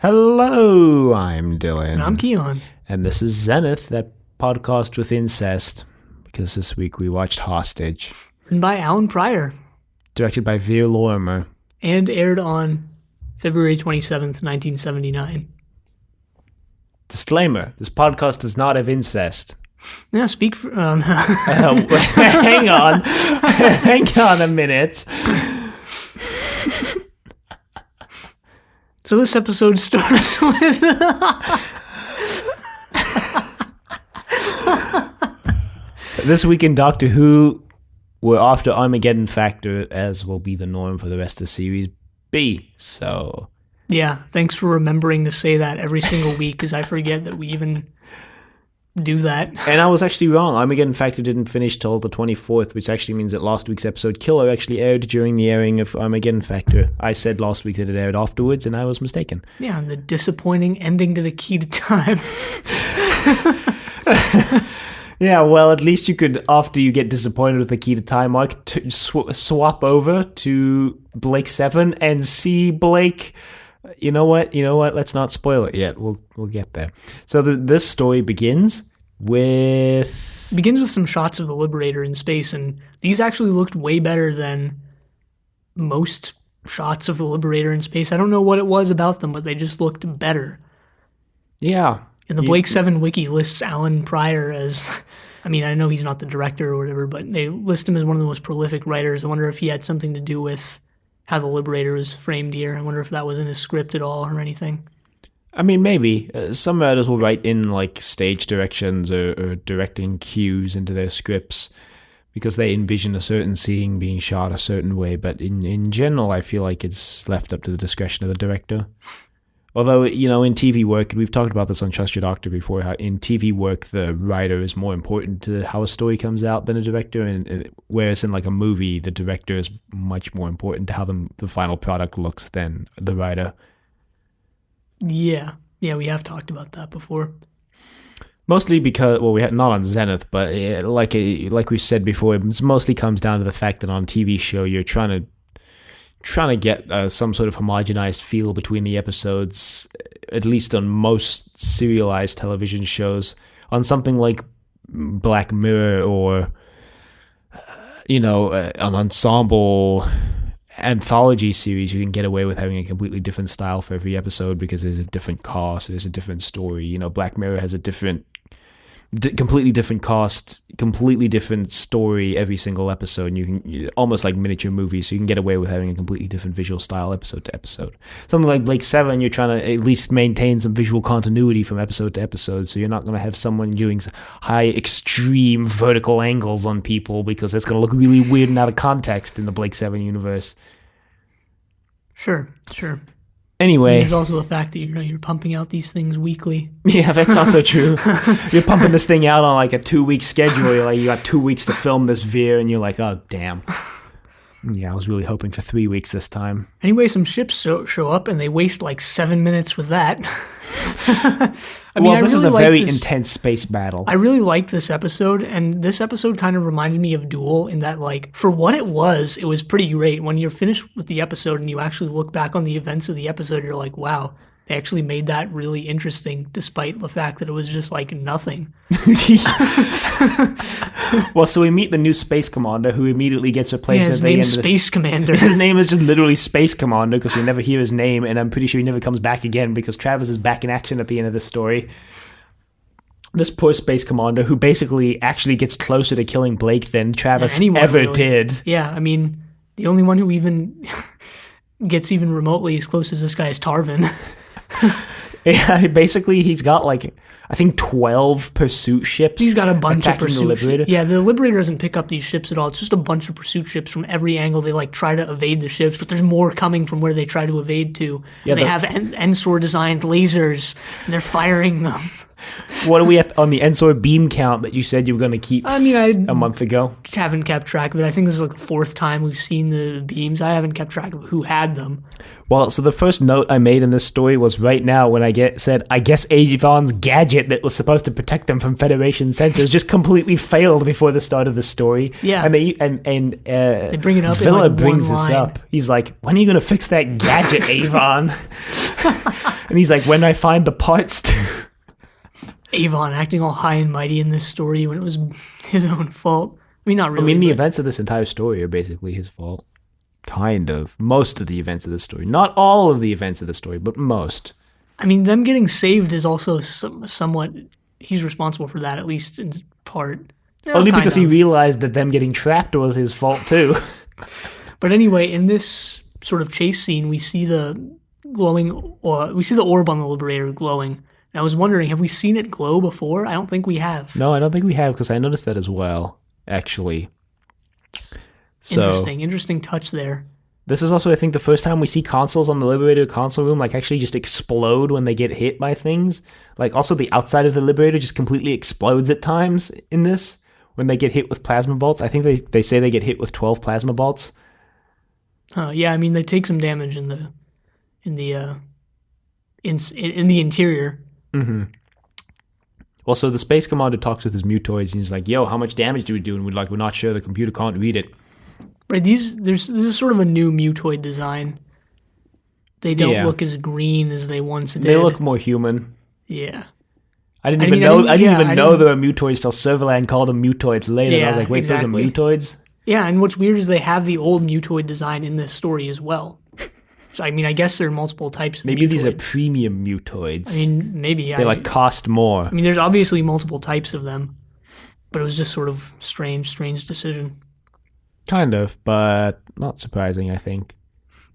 Hello, I'm Dylan. And I'm Keon. And this is Zenith, that podcast with incest. Because this week we watched Hostage. Written by Allan Prior. Directed by Veer Lorimer. And aired on February 27th, 1979. Disclaimer, this podcast does not have incest. Yeah, speak for... hang on. Hang on a minute. So this episode starts with... This week in Doctor Who, we're after Armageddon Factor, as will be the norm for the rest of Series B. So... Yeah, thanks for remembering to say that every single week, because I forget that we even do that. And I was actually wrong. Armageddon Factor didn't finish till the 24th, which actually means that last week's episode Killer actually aired during the airing of Armageddon Factor. I said last week that it aired afterwards, and I was mistaken. Yeah, and the disappointing ending to The Key to Time. Yeah, well, at least you could, after you get disappointed with The Key to Time, Mark, swap over to Blake 7 and see Blake... You know what? Let's not spoil it yet. We'll get there. So this story begins with... It begins with some shots of the Liberator in space, and these actually looked way better than most shots of the Liberator in space. I don't know what it was about them, but they just looked better. Yeah. And the Blake 7 wiki lists Allan Prior as... I mean, I know he's not the director or whatever, but they list him as one of the most prolific writers. I wonder if he had something to do with how the Liberator was framed here. I wonder if that was in his script at all or anything. I mean, maybe. Some writers will write in like stage directions or directing cues into their scripts because they envision a certain scene being shot a certain way. But in general, I feel like it's left up to the discretion of the director. Although, in TV work, we've talked about this on Trust Your Doctor before, how in TV work, the writer is more important to how a story comes out than a director, and whereas in like a movie, the director is much more important to how the final product looks than the writer. Yeah, we have talked about that before. Mostly because, well, we had not on Zenith, but like we've said before, it mostly comes down to the fact that on a TV show, you're trying to get some sort of homogenized feel between the episodes, at least on most serialized television shows. On something like Black Mirror or, an ensemble anthology series, you can get away with having a completely different style for every episode because there's a different cast, there's a different story. Black Mirror has a completely different cast, completely different story every single episode, and you can almost like miniature movies, so you can get away with having a completely different visual style episode to episode. Something like Blake 7, you're trying to at least maintain some visual continuity from episode to episode, so you're not going to have someone doing high extreme vertical angles on people because that's going to look really weird and out of context in the Blake 7 universe. Sure. Anyway, there's also the fact that you're pumping out these things weekly. Yeah, that's also true. You're pumping this thing out on like a 2-week schedule. You're like, you got 2 weeks to film this Veer, and you're like, oh damn. Yeah, I was really hoping for 3 weeks this time. Anyway, some ships show up, and they waste like 7 minutes with that. This is a very intense space battle. I really liked this episode, and this episode kind of reminded me of Duel in that, like, for what it was pretty great. When you're finished with the episode and you actually look back on the events of the episode, you're like, wow, they actually made that really interesting, despite the fact that it was just, like, nothing. Well, so we meet the new Space Commander, who immediately gets replaced. His name's Space Commander. His name is just literally Space Commander, because we never hear his name, and I'm pretty sure he never comes back again, because Travis is back in action at the end of this story. This poor Space Commander, who basically actually gets closer to killing Blake than Travis ever did. Yeah, I mean, the only one who even gets even remotely as close as this guy is Tarvin. Yeah, basically he's got like, I think 12 pursuit ships. He's got a bunch of pursuit ships. Yeah, the Liberator doesn't pick up these ships at all. It's just a bunch of pursuit ships from every angle. They like try to evade the ships, but there's more coming from where they try to evade to. Yeah, they have Ensor designed lasers, and they're firing them. What are we at on the Ensor beam count that you said you were going to keep I mean, I a month ago? just haven't kept track of it. I think this is like the fourth time we've seen the beams. I haven't kept track of who had them. Well, so the first note I made in this story was right now when I said, I guess Avon's gadget that was supposed to protect them from Federation sensors just completely failed before the start of the story. Yeah. And they bring it up in, Villa like, brings one this line. up. He's like, when are you going to fix that gadget, Avon? And he's like, when I find the parts to... Avon acting all high and mighty in this story when it was his own fault. I mean, not really. the but- events of this entire story are basically his fault. Kind of. Most of the events of the story. Not all of the events of the story, but most. I mean, them getting saved is also somewhat. He's responsible for that, at least in part. Only Kind because he of. realized that them getting trapped was his fault too. But anyway, in this sort of chase scene, we see the glowing, or we see the orb on the Liberator glowing. And I was wondering, have we seen it glow before? I don't think we have. No, I don't think we have, because I noticed that as well, actually. So, Interesting touch there. this is also, I think, the first time we see consoles on the Liberator console room, like, actually just explode when they get hit by things. Like, also the outside of the Liberator just completely explodes at times in this, when they get hit with plasma bolts. I think they say they get hit with 12 plasma bolts. Yeah, I mean, they take some damage in the interior. Also, the Space Commander talks with his mutoids, and he's like, yo, how much damage do we do? And we're not sure, the computer can't read it. Right, this is sort of a new mutoid design. They don't Yeah. look as green as they once did. They look more human. Yeah. I didn't I even mean, know. I I didn't- didn't yeah, even I know didn't- there were mutoids till Serverland called them mutoids later. And I was Yeah, like, wait, exactly. those are mutoids? Yeah, and what's weird is they have the old mutoid design in this story as well. So, I mean, I guess there are multiple types of Maybe these are mutoids. premium mutoids. I mean, maybe. they like cost more. I mean, there's obviously multiple types of them, but it was just sort of strange decision. Kind of, but not surprising, I think.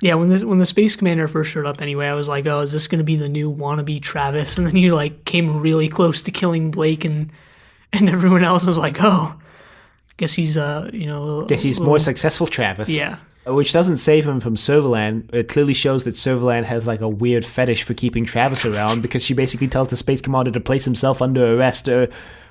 Yeah, when the Space Commander first showed up anyway, I was like, oh, is this going to be the new wannabe Travis? And then you like came really close to killing Blake and everyone else was like, oh, guess he's Guess he's more successful, Travis. Yeah. Which doesn't save him from Serverland. It clearly shows that Serverland has like a weird fetish for keeping Travis around, because she basically tells the Space Commander to place himself under arrest or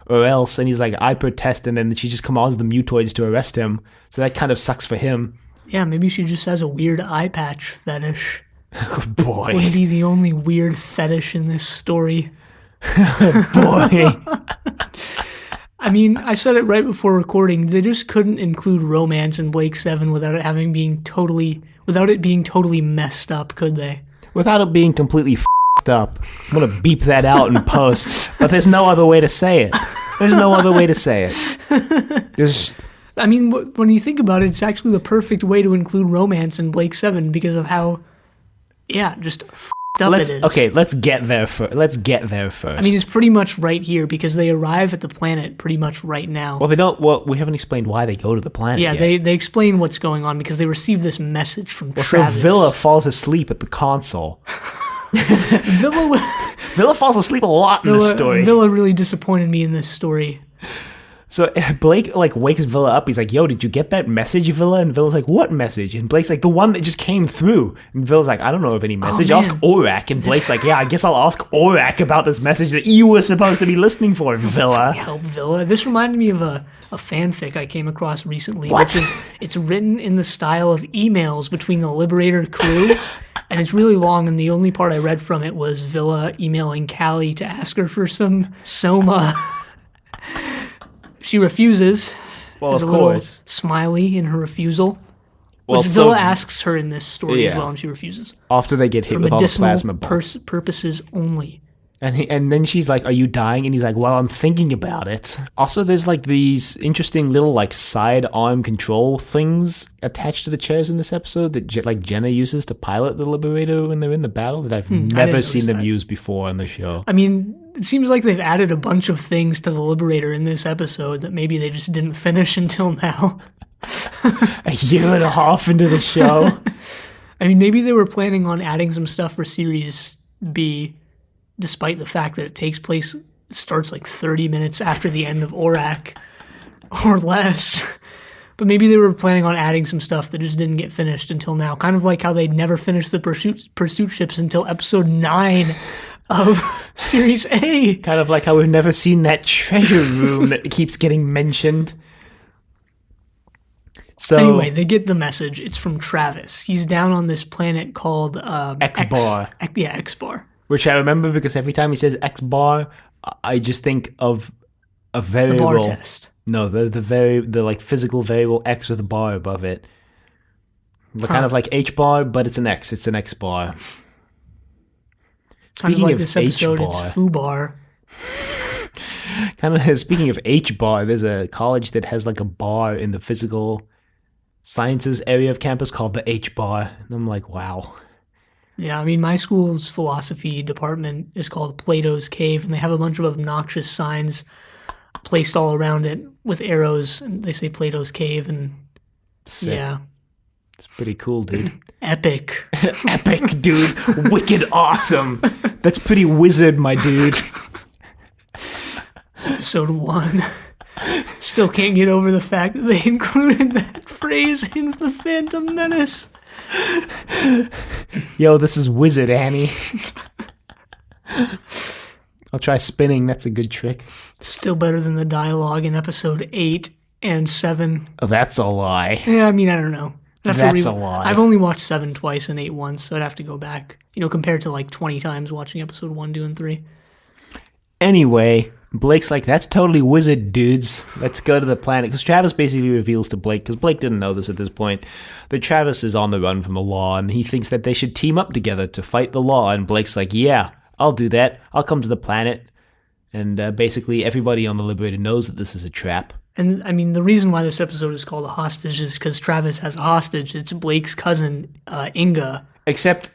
else, and he's like, I protest, and then she just commands the mutoids to arrest him. So that kind of sucks for him. Yeah, maybe she just has a weird eye patch fetish. Oh, boy. Wouldn't be the only weird fetish in this story. Boy. I mean, I said it right before recording. They just couldn't include romance in Blake 7 without it being totally messed up, could they? Without it being completely f***ed up. I'm going to beep that out in post. But there's no other way to say it. There's no other way to say it. There's... I mean, when you think about it, it's actually the perfect way to include romance in Blake 7 because of how, just f***ed up it is. Okay, let's get there first. I mean, it's pretty much right here because they arrive at the planet pretty much right now. Well, we haven't explained why they go to the planet Yeah, yet. they explain what's going on because they receive this message from So Travis. Villa falls asleep at the console. Villa Villa falls asleep a lot in this story. Villa really disappointed me in this story. So Blake like wakes Villa up. He's like, "Yo, did you get that message, Villa?" And Villa's like, "What message?" And Blake's like, "The one that just came through." And Villa's like, "I don't know of any message. Ask man. Aurak." And Blake's like, "Yeah, I guess I'll ask Aurak about this message that you were supposed to be listening for, Villa." Help Villa. This reminded me of a fanfic I came across recently. What? It's written in the style of emails between the Liberator crew, and it's really long, and the only part I read from it was Villa emailing Callie to ask her for some Soma. She refuses. Well, There's of a little course. smiley in her refusal. Well, Which so Villa asks her in this story as Yeah. well, and she refuses. after they get hit For with all the medicinal plasma bolts, purposes only. and then she's like, "Are you dying?" And he's like, "Well, I'm thinking about it." Also, there's like these interesting little like side arm control things attached to the chairs in this episode that Jenna uses to pilot the Liberator when they're in the battle that I've never didn't seen notice them that. use before on the show. I mean, it seems like they've added a bunch of things to the Liberator in this episode that maybe they just didn't finish until now. A year and a half into the show. I mean, maybe they were planning on adding some stuff for Series B, despite the fact that it starts like 30 minutes after the end of Aurak, or less. But maybe they were planning on adding some stuff that just didn't get finished until now. Kind of like how they'd never finished the pursuit ships until episode 9 of Series A. Kind of like how we've never seen that treasure room that keeps getting mentioned. So Anyway, they get the message. It's from Travis. He's down on this planet called X-Bar. X-Bar. Which I remember because every time he says X bar, I just think of a variable. The bar test. No, the like physical variable X with a bar above it. Kind of like H bar, but it's an X. It's an X bar. Kind of Speaking like of this episode, H it's bar, Foo Bar. kind of speaking of H bar, there's a college that has like a bar in the physical sciences area of campus called the H bar, and I'm like, wow. Yeah, I mean, my school's philosophy department is called Plato's Cave, and they have a bunch of obnoxious signs placed all around it with arrows, and they say Plato's Cave, and Sick. yeah, It's pretty cool, dude. epic. Epic, dude. Wicked awesome. That's pretty wizard, my dude. Episode 1. Still can't get over the fact that they included that phrase in The Phantom Menace. Yo, this is Wizard Annie. I'll try spinning. That's a good trick. Still better than the dialogue in episode 8 and 7. Oh, that's a lie. Yeah, I mean, I don't know. That's a lie. I've only watched 7 twice and 8 once, so I'd have to go back. Compared to like 20 times watching episode 1, 2, and 3. Anyway, Blake's like, that's totally wizard, dudes. Let's go to the planet. Because Travis basically reveals to Blake, because Blake didn't know this at this point, that Travis is on the run from the law, and he thinks that they should team up together to fight the law. And Blake's like, yeah, I'll do that. I'll come to the planet. And basically everybody on the Liberator knows that this is a trap. And I mean, the reason why this episode is called A Hostage is because Travis has a hostage. It's Blake's cousin, Inga. Except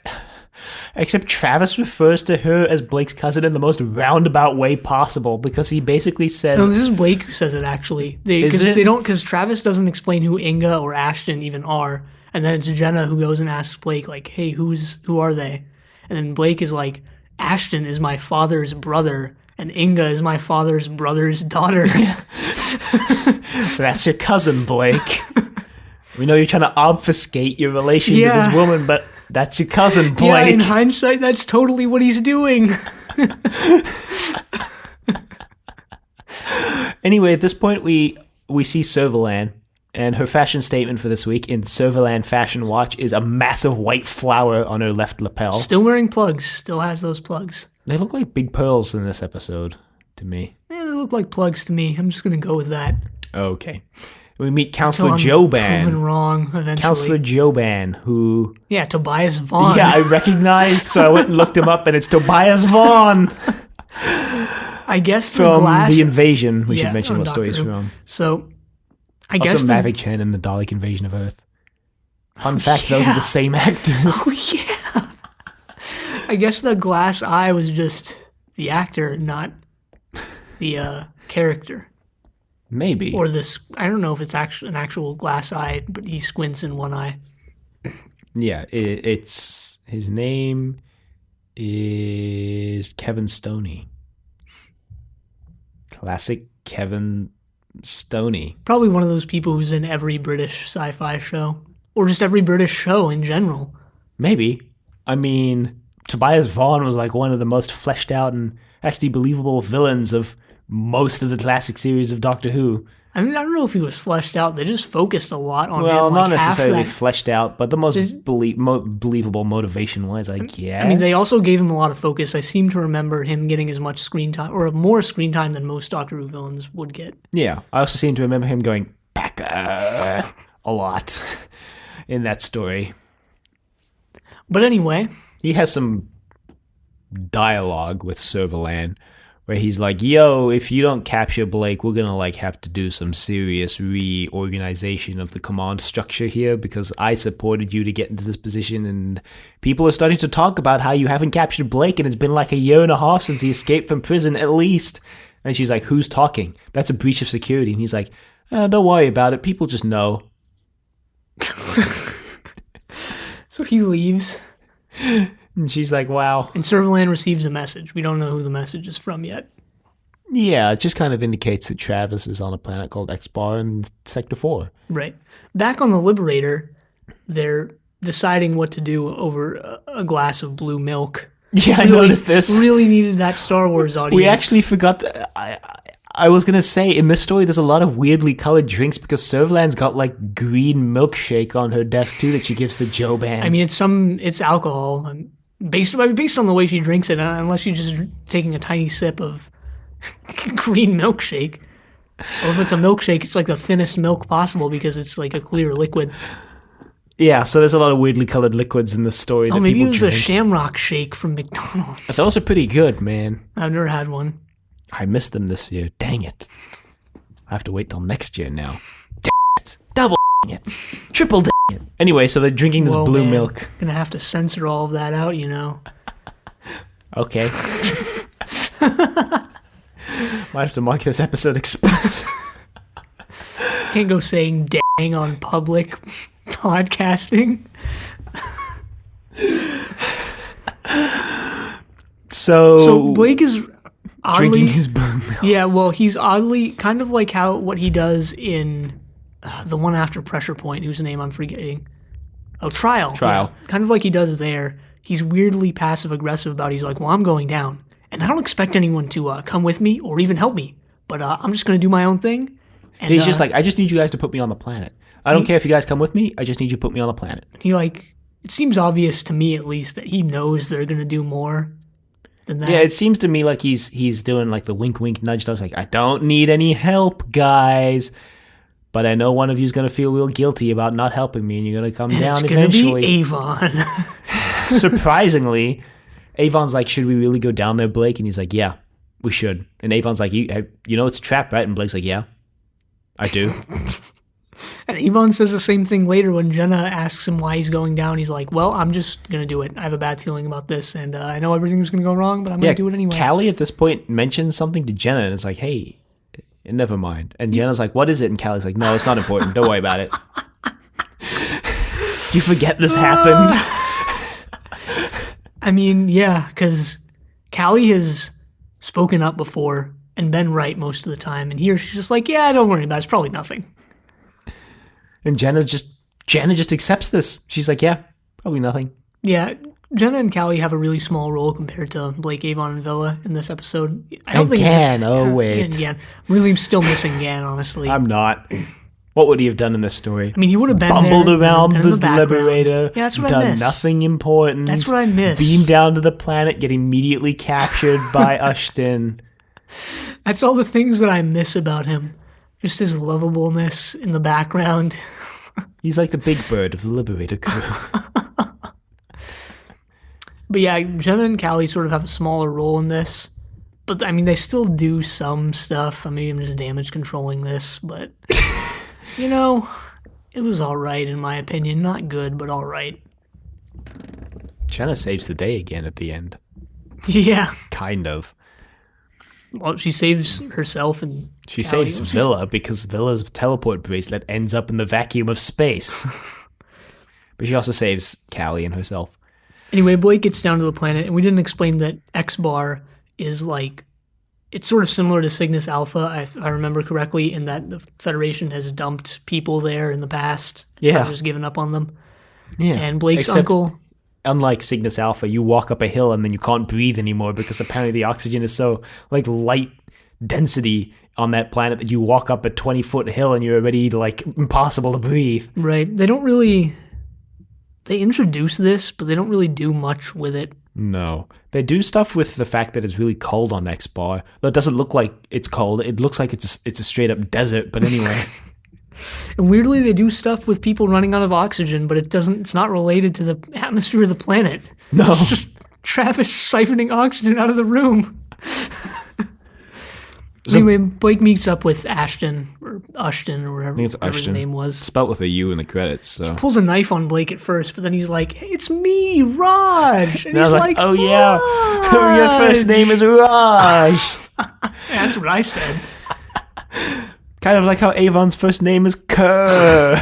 Travis refers to her as Blake's cousin in the most roundabout way possible, because he basically says... No, this is Blake who says it, actually. Because Travis doesn't explain who Inga or Ashton even are. And then it's Jenna who goes and asks Blake, like, hey, who are they? And then Blake is like, Ashton is my father's brother, and Inga is my father's brother's daughter. That's your cousin, Blake. We know you're trying to obfuscate your relation to this woman, but that's your cousin, Blake. Yeah, in hindsight, that's totally what he's doing. Anyway, at this point, we see Servalan, and her fashion statement for this week in Servalan Fashion Watch is a massive white flower on her left lapel. Still wearing plugs. Still has those plugs. They look like big pearls in this episode, to me. Yeah, they look like plugs to me. I'm just going to go with that. Okay. We meet Counselor Joban. Proven wrong, eventually. Counselor Joban, who... Yeah, Tobias Vaughn. Yeah, I recognized, so I went and looked him up, and it's Tobias Vaughn. I guess from The Invasion. We should mention what story he's from. So, I guess... Also, Mavic Chen in the Dalek Invasion of Earth. Fun fact, those are the same actors. Oh, yeah. I guess the glass eye was just the actor, not the character. Maybe. Or this, I don't know if it's an actual glass eye, but he squints in one eye. Yeah, it's his name is Kevin Stoney. Classic Kevin Stoney. Probably one of those people who's in every British sci-fi show. Or just every British show in general. Maybe. I mean, Tobias Vaughn was like one of the most fleshed out and actually believable villains of most of the classic series of Doctor Who. I mean, I don't know if he was fleshed out. They just focused a lot on him. Well, not like necessarily fleshed out, but the most believable motivation-wise, I guess. I mean, they also gave him a lot of focus. I seem to remember him getting as much screen time, or more screen time than most Doctor Who villains would get. Yeah, I also seem to remember him going, Becca, a lot in that story. But anyway. He has some dialogue with Servalan, where he's like, yo, if you don't capture Blake, we're going to like have to do some serious reorganization of the command structure here, because I supported you to get into this position, and people are starting to talk about how you haven't captured Blake, and it's been like a year and a half since he escaped from prison at least. And she's like, who's talking? That's a breach of security. And he's like, don't worry about it. People just know. So he leaves. And she's like, wow. And Servalan receives a message. We don't know who the message is from yet. Yeah, it just kind of indicates that Travis is on a planet called X-Bar in Sector 4. Right. Back on the Liberator, they're deciding what to do over a glass of blue milk. Yeah, I noticed this. Really needed that Star Wars audience. We actually forgot. I was gonna say in this story, there's a lot of weirdly colored drinks because Servalan's got like green milkshake on her desk too that she gives the Joe band. I mean, it's alcohol. Based on the way she drinks it, unless she's just taking a tiny sip of green milkshake. Or if it's a milkshake, it's like the thinnest milk possible because it's like a clear liquid. Yeah, so there's a lot of weirdly colored liquids in this story. Oh, that maybe people it was drink. a Shamrock Shake from McDonald's. Those are pretty good, man. I've never had one. I missed them this year. Dang it. I have to wait till next year now. Dang it. Double dang it. Triple dang it. Anyway, so they're drinking this blue milk. Gonna have to censor all of that out, you know. Okay. Might have to mark this episode explicit. Can't go saying dang on public podcasting. So Blake is oddly drinking his blue milk. Yeah, well, he's oddly kind of like what he does in the one after Pressure Point, whose name I'm forgetting. Oh, Trial. Trial. Yeah, kind of like he does there. He's weirdly passive aggressive about it. He's like, well, I'm going down, and I don't expect anyone to come with me or even help me, but I'm just going to do my own thing. And he's just like, I just need you guys to put me on the planet. I don't care if you guys come with me. I just need you to put me on the planet. It seems obvious to me at least that he knows they're going to do more than that. Yeah, it seems to me like he's doing like the wink, wink, nudge, nudge. Like, I don't need any help, guys. But I know one of you's going to feel real guilty about not helping me, and you're going to come down eventually. It's going to be Avon. Surprisingly, Avon's like, should we really go down there, Blake? And he's like, yeah, we should. And Avon's like, you know it's a trap, right? And Blake's like, yeah, I do. And Avon says the same thing later when Jenna asks him why he's going down. He's like, well, I'm just going to do it. I have a bad feeling about this, and I know everything's going to go wrong, but I'm going to do it anyway. Callie at this point mentions something to Jenna, and it's like, hey, never mind. And Jenna's like, what is it? And Callie's like, no, it's not important. Don't worry about it. You forget this happened. I mean, yeah, because Callie has spoken up before and been right most of the time, and here she's just like, yeah, don't worry about it. It's probably nothing. And Jenna just accepts this. She's like, yeah, probably nothing. Yeah, Jenna and Callie have a really small role compared to Blake, Avon, and Villa in this episode. I don't think Gan. Oh, wait. And Gan. Really still missing Gan, honestly. I'm not. What would he have done in this story? I mean, he would have been bumbled there, around the this Liberator. Yeah, that's what done I miss. Nothing important. That's what I miss. Beamed down to the planet, get immediately captured by Ashton. That's all the things that I miss about him. Just his lovableness in the background. He's like the big bird of the Liberator crew. But yeah, Jenna and Callie sort of have a smaller role in this. But, I mean, they still do some stuff. I mean, I'm just damage controlling this. But, you know, it was all right in my opinion. Not good, but all right. Jenna saves the day again at the end. Yeah. Kind of. Well, she saves herself and She Callie. saves Villa because Villa's teleport bracelet ends up in the vacuum of space. But she also saves Callie and herself. Anyway, Blake gets down to the planet, and we didn't explain that X-Bar is like, it's sort of similar to Cygnus Alpha, if I remember correctly, in that the Federation has dumped people there in the past. Yeah. Just given up on them. Yeah. And Blake's Except, uncle... unlike Cygnus Alpha, you walk up a hill and then you can't breathe anymore because apparently the oxygen is so, like, light density on that planet that you walk up a 20-foot hill and you're already, like, impossible to breathe. Right. They don't really... They introduce this, but they don't really do much with it. No. They do stuff with the fact that it's really cold on X-Bar. Though it doesn't look like it's cold. It looks like it's a straight-up desert, but anyway. And weirdly, they do stuff with people running out of oxygen, but it's not related to the atmosphere of the planet. No. It's just Travis siphoning oxygen out of the room. So, anyway, Blake meets up with Ashton, or Ushton, or whatever his name was. It's spelled with a U in the credits, so. He pulls a knife on Blake at first, but then he's like, hey, it's me, Raj! And he's like, oh yeah, your first name is Raj! That's what I said. Kind of like how Avon's first name is Kerr.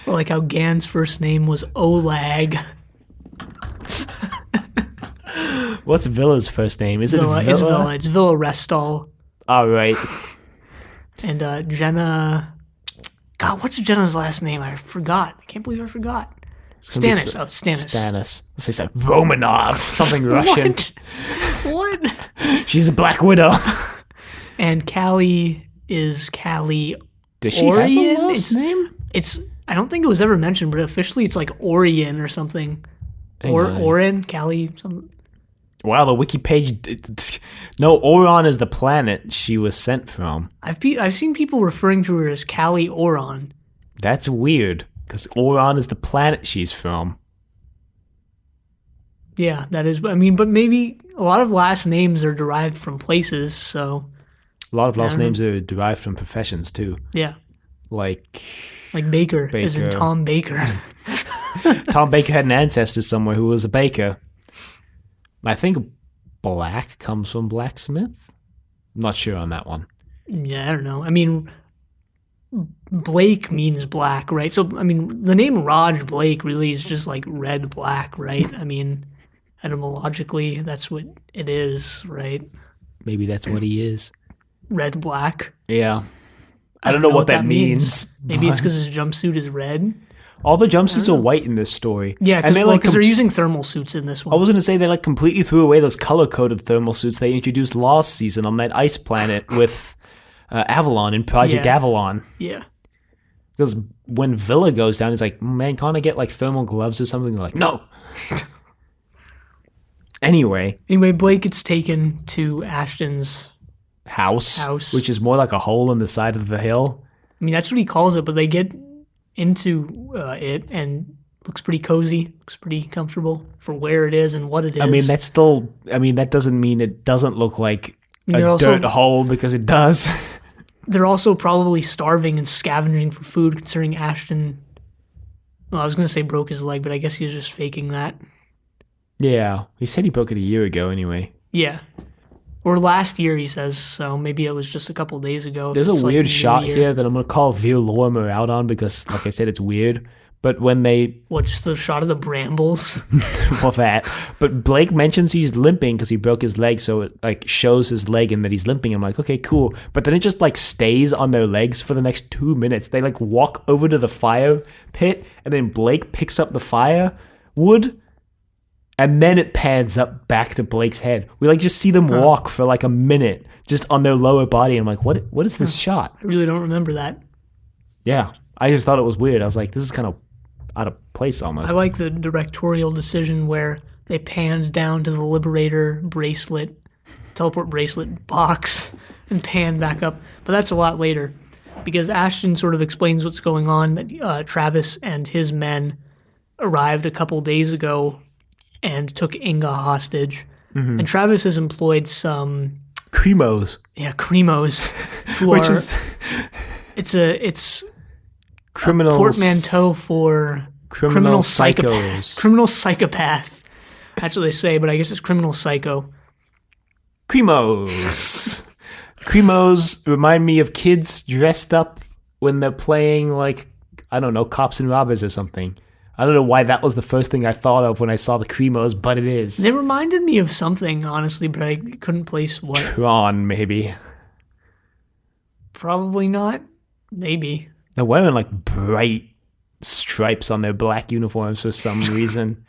Or like how Gan's first name was Olag. What's Villa's first name? Is it Villa? It's Villa. It's Villa Restall. All right. And Jenna... God, what's Jenna's last name? I forgot. I can't believe I forgot. It's gonna be Stannis. Oh, Stannis. Stannis. Let's say like Romanov, something Russian. What? She's a Black Widow. And Callie is Callie Does she have a Orion? last name? It's I don't think it was ever mentioned, but officially it's like Orion or something. Or on. Orin, Callie, something. Wow, the wiki page. No, Oron is the planet she was sent from. I've seen people referring to her as Callie Oron. That's weird, because Oron is the planet she's from. Yeah, that is. I mean, but maybe a lot of last names are derived from places, so. A lot of last names are derived from professions, too. Yeah. Like Baker, as in Tom Baker. Tom Baker had an ancestor somewhere who was a baker. I think black comes from blacksmith. I'm not sure on that one. Yeah, I don't know. I mean, Blake means black, right? So, I mean, the name Raj Blake really is just like red black, right? I mean, etymologically, that's what it is, right? Maybe that's what he is. Red black. Yeah. I don't know what that means. Maybe it's because his jumpsuit is red. All the jumpsuits are white in this story. Yeah, because they're using thermal suits in this one. I was going to say they like completely threw away those color-coded thermal suits they introduced last season on that ice planet with Avalon in Project Avalon. Yeah. Because when Villa goes down, he's like, man, can't I get like thermal gloves or something? They're like, no. Anyway, Blake gets taken to Ashton's house, which is more like a hole in the side of the hill. I mean, that's what he calls it, but they get into it and looks pretty cozy, looks pretty comfortable for where it is and what it is. I mean, that doesn't mean it doesn't look like a dirt hole, because it does. They're also probably starving and scavenging for food, considering Ashton, well, I was going to say broke his leg, but I guess he was just faking that. Yeah, he said he broke it a year ago anyway. Yeah. Or last year, he says, so maybe it was just a couple days ago. There's a weird shot here that I'm going to call Veer Lorimer out on because, like I said, it's weird. But when they... What, just the shot of the brambles? Well, that. But Blake mentions he's limping because he broke his leg, so it, like, shows his leg and that he's limping. I'm like, okay, cool. But then it just, like, stays on their legs for the next 2 minutes. They, like, walk over to the fire pit, and then Blake picks up the firewood, and then it pans up back to Blake's head. We like just see them walk for like a minute just on their lower body. I'm like, what is this shot? I really don't remember that. Yeah, I just thought it was weird. I was like, this is kind of out of place almost. I like the directorial decision where they panned down to the Liberator bracelet, teleport bracelet box, and panned back up. But that's a lot later because Ashton sort of explains what's going on, that Travis and his men arrived a couple days ago and took Inga hostage. Mm-hmm. And Travis has employed some... Cremos. Yeah, Cremos. It's criminals, a portmanteau for criminal psychopath. Criminal psychopath. That's what they say, but I guess it's criminal psycho. Cremos. Cremos remind me of kids dressed up when they're playing, like, I don't know, cops and robbers or something. I don't know why that was the first thing I thought of when I saw the Cremos, but it is. They reminded me of something, honestly, but I couldn't place what. Tron, maybe. Probably not. Maybe. They're wearing, like, bright stripes on their black uniforms for some reason.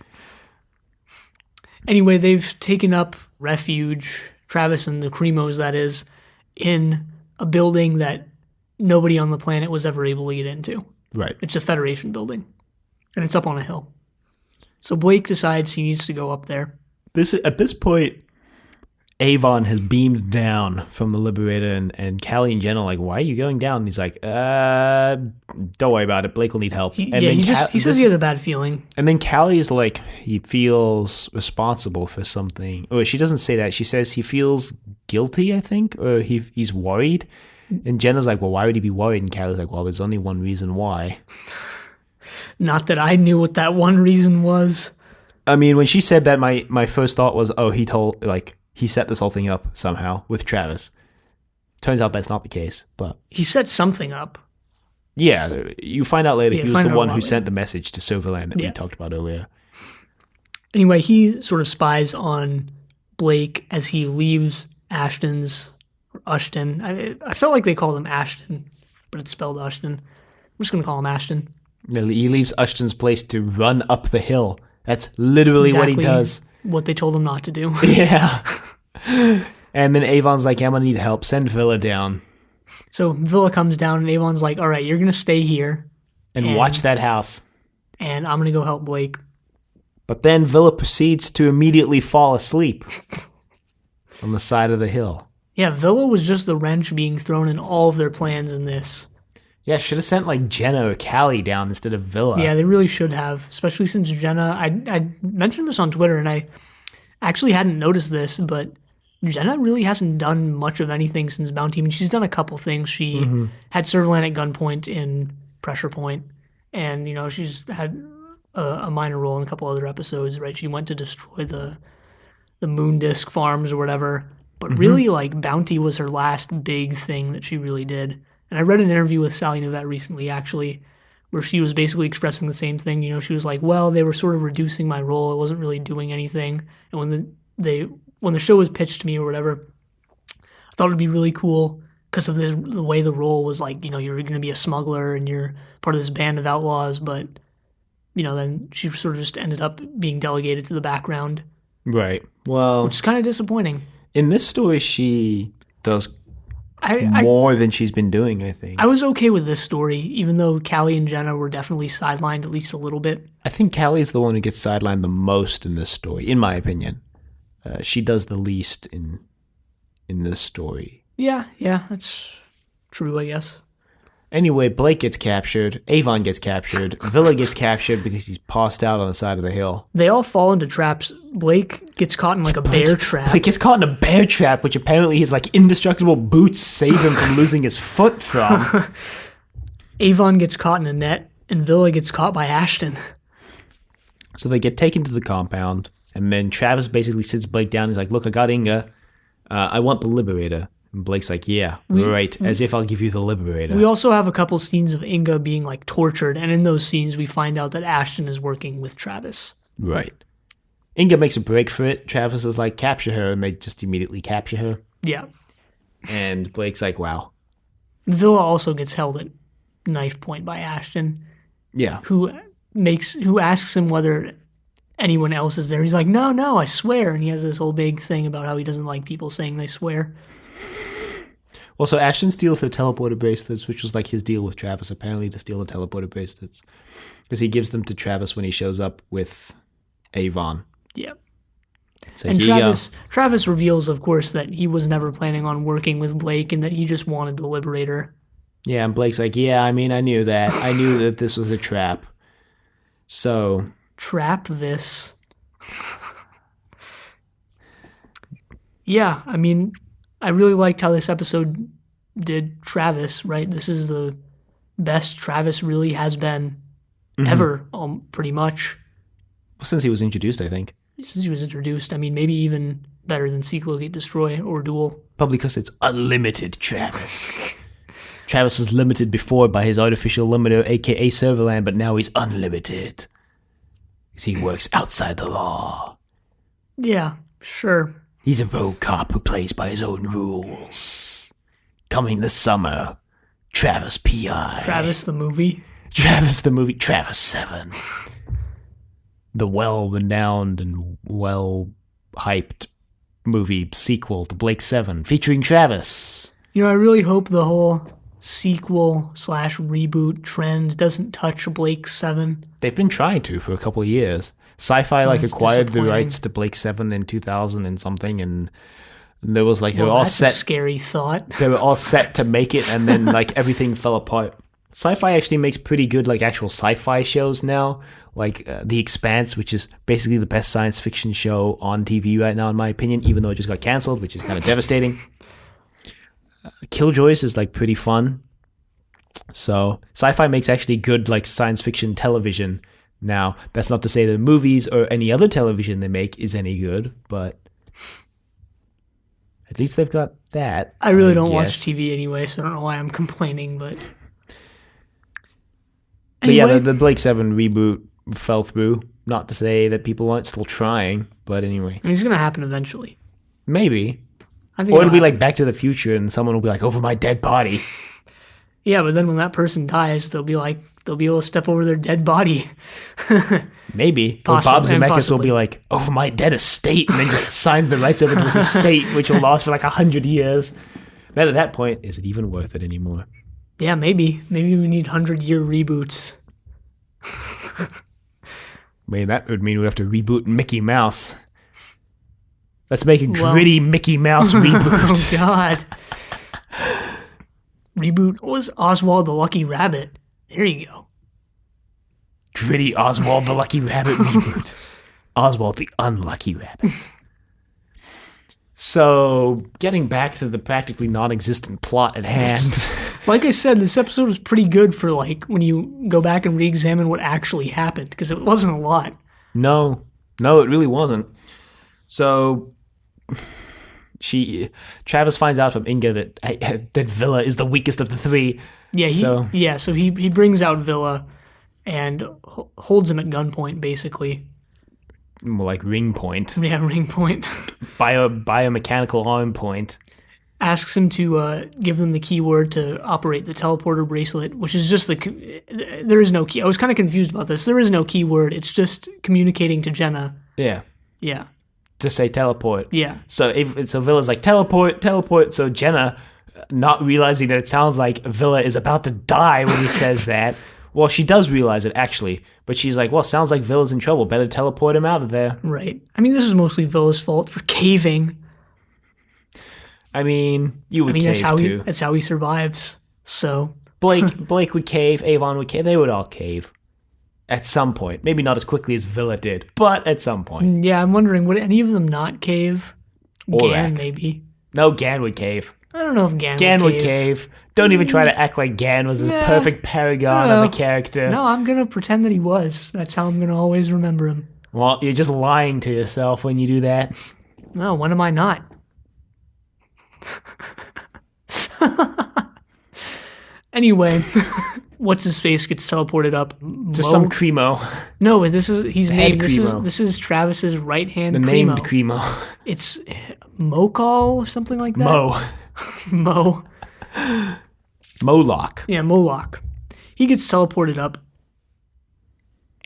Anyway, they've taken up refuge, Travis and the Cremos, that is, in a building that nobody on the planet was ever able to get into. Right. It's a Federation building. And it's up on a hill. So Blake decides he needs to go up there. At this point, Avon has beamed down from the Liberator, and Callie and Jen are like, why are you going down? And he's like, don't worry about it. Blake will need help. He says he has a bad feeling. And then Callie is like, he feels responsible for something. Or she doesn't say that. She says he feels guilty, I think, or he's worried. And Jenna's like, well, why would he be worried? And Callie's like, well, there's only one reason why. Not that I knew what that one reason was. I mean, when she said that, my first thought was, oh, he set this whole thing up somehow with Travis. Turns out that's not the case, but... He set something up. Yeah, you find out later he was the one who sent the message to Silverland that we talked about earlier. Anyway, he sort of spies on Blake as he leaves Ashton's... Or Ushton. I felt like they called him Ashton, but it's spelled Ushton. I'm just going to call him Ashton. He leaves Ashton's place to run up the hill. That's literally what he does. What they told him not to do. Yeah. And then Avon's like, I'm going to need help. Send Villa down. So Villa comes down, and Avon's like, all right, you're going to stay here. And watch that house. And I'm going to go help Blake. But then Villa proceeds to immediately fall asleep on the side of the hill. Yeah, Villa was just the wrench being thrown in all of their plans in this. Yeah, should have sent like Jenna or Callie down instead of Villa. Yeah, they really should have, especially since Jenna, I mentioned this on Twitter, and I actually hadn't noticed this, but Jenna really hasn't done much of anything since Bounty. I mean, she's done a couple things. She had Servalan at gunpoint in Pressure Point, and, you know, she's had a minor role in a couple other episodes, right? She went to destroy the moon disk farms or whatever, but really, like, Bounty was her last big thing that she really did. And I read an interview with Sally Novette recently, actually, where she was basically expressing the same thing. You know, she was like, well, they were sort of reducing my role. I wasn't really doing anything. And when the show was pitched to me or whatever, I thought it would be really cool because of the way the role was like, you know, you're going to be a smuggler and you're part of this band of outlaws. But, you know, then she sort of just ended up being delegated to the background. Right. Well, which is kind of disappointing. In this story, she does more than she's been doing, I think. I was okay with this story, even though Callie and Jenna were definitely sidelined at least a little bit. I think Callie's the one who gets sidelined the most in this story, in my opinion. She does the least in this story. Yeah, that's true, I guess. Anyway, Blake gets captured, Avon gets captured, Villa gets captured because he's passed out on the side of the hill. They all fall into traps. Blake gets caught in like a bear trap. Blake gets caught in a bear trap, which apparently his like indestructible boots save him from losing his foot from. Avon gets caught in a net, and Villa gets caught by Ashton. So they get taken to the compound, and then Travis basically sits Blake down. He's like, look, I got Inga. I want the Liberator. And Blake's like, yeah, right, as if I'll give you the Liberator. We also have a couple scenes of Inga being, like, tortured, and in those scenes we find out that Ashton is working with Travis. Right. Inga makes a break for it. Travis is like, capture her, and they just immediately capture her. Yeah. And Blake's like, wow. Villa also gets held at knife point by Ashton. Yeah. Who asks him whether anyone else is there. He's like, no, I swear. And he has this whole big thing about how he doesn't like people saying they swear. Well, so Ashton steals the teleporter bracelets, which was like his deal with Travis, apparently, to steal the teleporter bracelets. Because he gives them to Travis when he shows up with Avon. Yeah. So and Travis reveals, of course, that he was never planning on working with Blake and that he just wanted the Liberator. Yeah, and Blake's like, yeah, I mean, I knew that. I knew that this was a trap. So... Trap this. Yeah, I mean... I really liked how this episode did Travis, right? This is the best Travis really has been ever, pretty much. Since he was introduced, I think. Since he was introduced. I mean, maybe even better than Seek, Locate, Destroy or Duel. Probably because it's unlimited Travis. Travis was limited before by his artificial limiter, a.k.a. Serverland, but now he's unlimited. Because he works outside the law. Yeah, sure. He's a rogue cop who plays by his own rules. Coming this summer, Travis P.I. Travis the movie. Travis the movie. Travis 7. The well-renowned and well-hyped movie sequel to Blake 7, featuring Travis. You know, I really hope the whole sequel/reboot trend doesn't touch Blake 7. They've been trying to for a couple of years. Sci-Fi acquired the rights to Blake 7 in 2000 and something, and there was like they were all set. That's a scary thought. They were all set to make it, and then like everything fell apart. Sci-Fi actually makes pretty good like actual sci-fi shows now, like The Expanse, which is basically the best science fiction show on TV right now, in my opinion. Even though it just got canceled, which is kind of devastating. Killjoys is like pretty fun. So Sci-Fi makes actually good like science fiction television. Now, that's not to say that movies or any other television they make is any good, but at least they've got that. I really don't watch TV anyway, so I don't know why I'm complaining, but... Anyway. But yeah, the Blake 7 reboot fell through. Not to say that people aren't still trying, but anyway. I mean, it's going to happen eventually. Maybe. I think or it'll be like Back to the Future and someone will be like, over my dead body. Yeah, but then when that person dies, they'll be able to step over their dead body. Maybe. Or Bob Zemeckis will be like, over my dead estate, and then just signs the rights over to his estate, which will last for like 100 years. Then at that point, is it even worth it anymore? Yeah, maybe. Maybe we need 100-year reboots. Maybe that would mean we have to reboot Mickey Mouse. Let's make a gritty Mickey Mouse reboot. Oh, God. Reboot was Oswald the Lucky Rabbit. There you go. Gritty Oswald the Lucky Rabbit reboot. Oswald the Unlucky Rabbit. So, getting back to the practically non-existent plot at hand. Like I said, this episode was pretty good for, like, when you go back and re-examine what actually happened, because it wasn't a lot. No, it really wasn't. So, Travis finds out from Inga that Villa is the weakest of the three. Yeah, so he brings out Villa and holds him at gunpoint, basically. More like ring point. Yeah, ring point. Biomechanical arm point. Asks him to give them the keyword to operate the teleporter bracelet, which is just there is no key. I was kind of confused about this. There is no keyword. It's just communicating to Jenna. Yeah. Yeah. To say teleport. Yeah. So Villa's like, teleport. So Jenna, not realizing that it sounds like Villa is about to die when he says that. Well, she does realize it, actually. But she's like, well, sounds like Villa's in trouble. Better teleport him out of there. Right. I mean, this is mostly Villa's fault for caving. I mean, you would cave, too. That's how he survives. So Blake would cave. Avon would cave. They would all cave. At some point. Maybe not as quickly as Villa did, but at some point. Yeah, I'm wondering, would any of them not cave? Gan, maybe. No, Gan would cave. I don't know if Gan would cave. Don't even try to act like Gan was this perfect paragon of a character. No, I'm going to pretend that he was. That's how I'm going to always remember him. Well, you're just lying to yourself when you do that. No, when am I not? Anyway, what's his face gets teleported up? Just some Cremo. No, he's named. This is Travis's right hand. The Cremo. named Cremo. It's Mokal or something like that. Mo. Moloch. Yeah, Moloch. He gets teleported up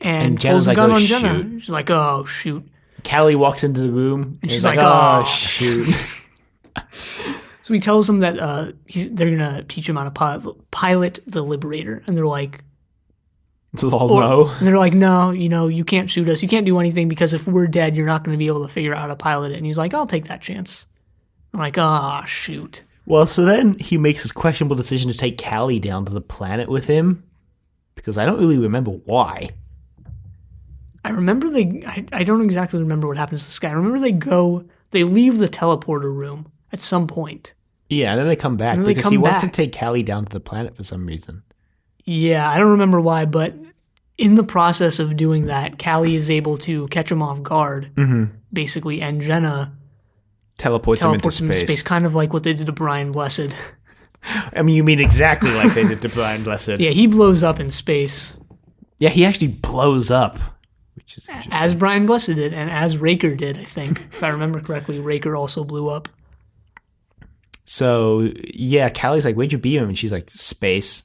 and Jenna's pulls a gun on Jenna. Shoot. She's like, oh shoot. Callie walks into the room and she's like, oh shoot. So he tells them that they're going to teach him how to pilot the Liberator. And they're like... no. And they're like, no, you can't shoot us. You can't do anything because if we're dead, you're not going to be able to figure out how to pilot it. And he's like, I'll take that chance. I'm like, shoot. Well, so then he makes his questionable decision to take Callie down to the planet with him. Because I don't really remember why. I remember I don't exactly remember what happens to this guy. I remember they leave the teleporter room at some point. Yeah, and then they come back because he wants to take Callie down to the planet for some reason. Yeah, I don't remember why, but in the process of doing that, Callie is able to catch him off guard, basically, and Jenna teleports him into space. Kind of like what they did to Brian Blessed. I mean, you mean exactly like they did to Brian Blessed. Yeah, he blows up in space. Yeah, he actually blows up, which is interesting. As Brian Blessed did, and as Raker did, I think. If I remember correctly, Raker also blew up. So, yeah, Callie's like, where'd you beam him? And she's like, space.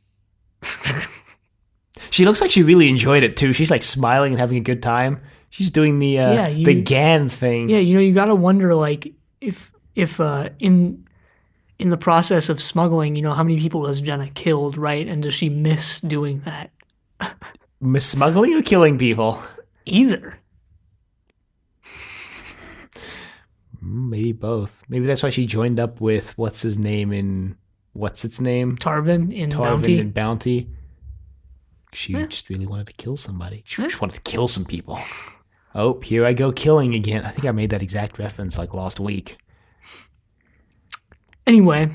She looks like she really enjoyed it, too. She's, like, smiling and having a good time. She's doing the GAN thing. Yeah, you gotta wonder, like, if in the process of smuggling, how many people has Jenna killed, right? And does she miss doing that? Miss smuggling or killing people? Either. Maybe both. Maybe that's why she joined up with what's its name in Bounty. She just really wanted to kill somebody. She just wanted to kill some people. Oh, here I go killing again. I think I made that exact reference like last week. Anyway.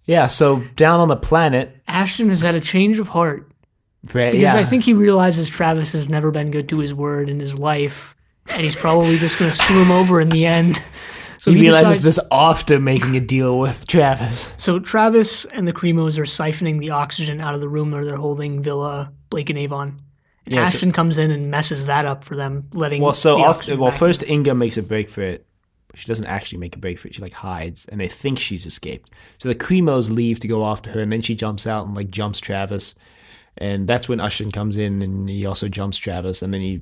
Yeah, so down on the planet, Ashton has had a change of heart. Because I think he realizes Travis has never been good to his word in his life. And he's probably just going to screw him over in the end. So he realizes this after making a deal with Travis. So Travis and the Cremos are siphoning the oxygen out of the room where they're holding Villa, Blake, and Avon. And Ashton comes in and messes that up for them, letting the oxygen back first Inga makes a break for it But she doesn't actually make a break for it. She like hides, and they think she's escaped. So the Cremos leave to go after her, and then she jumps out and like jumps Travis. And that's when Ashton comes in, and he also jumps Travis, and then he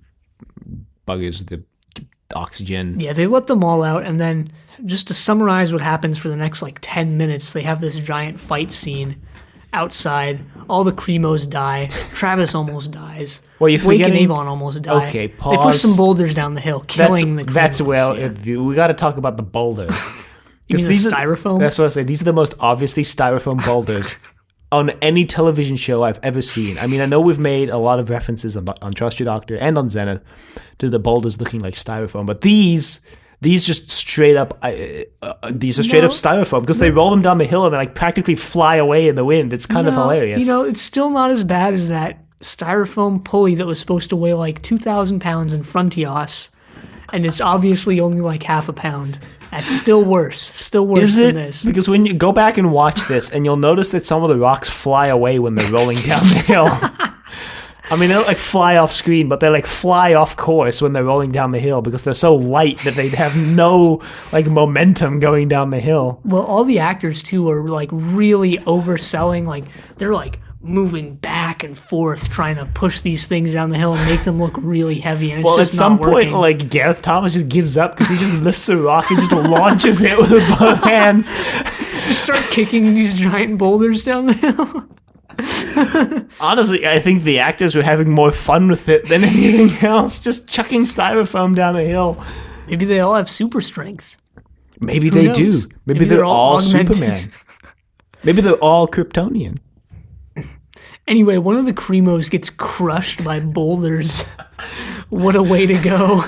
buggers with the oxygen. Yeah, they let them all out, and then just to summarize what happens for the next like 10 minutes, they have this giant fight scene outside. All the Cremos die. Travis almost dies. Well, you're Blake and forgetting- Avon almost die. Okay, They pause. push some boulders down the hill, killing the Cremos. That's well. yeah. We got to talk about the boulders. You mean the styrofoam? That's what I say. These are the most obviously styrofoam boulders on any television show I've ever seen. I mean, I know we've made a lot of references on Trust Your Doctor and on Zenith to the boulders looking like styrofoam, but these just straight up, these are straight up styrofoam because they roll them down the hill and they like practically fly away in the wind. It's kind of hilarious. It's still not as bad as that styrofoam pulley that was supposed to weigh like 2,000 pounds in Frontios, and it's obviously only like half a pound. That's still worse. Still worse Is than it? this. Because when you go back and watch this, and you'll notice that some of the rocks fly away when they're rolling down the hill. I mean, they don't like fly off screen, but they like fly off course when they're rolling down the hill because they're so light that they have no like momentum going down the hill. Well, all the actors too are like really overselling. Like they're like moving back and forth, trying to push these things down the hill and make them look really heavy. And it's Well, at just some not working. point, like Gareth Thomas just gives up because he just lifts a rock and just launches it with both hands. Just start kicking these giant boulders down the hill. Honestly, I think the actors were having more fun with it than anything else, just chucking styrofoam down a hill. Maybe they all have super strength. Maybe Who they knows? do. Maybe they're all augmented. Superman. Maybe they're all Kryptonian. Anyway, one of the Cremos gets crushed by boulders. What a way to go.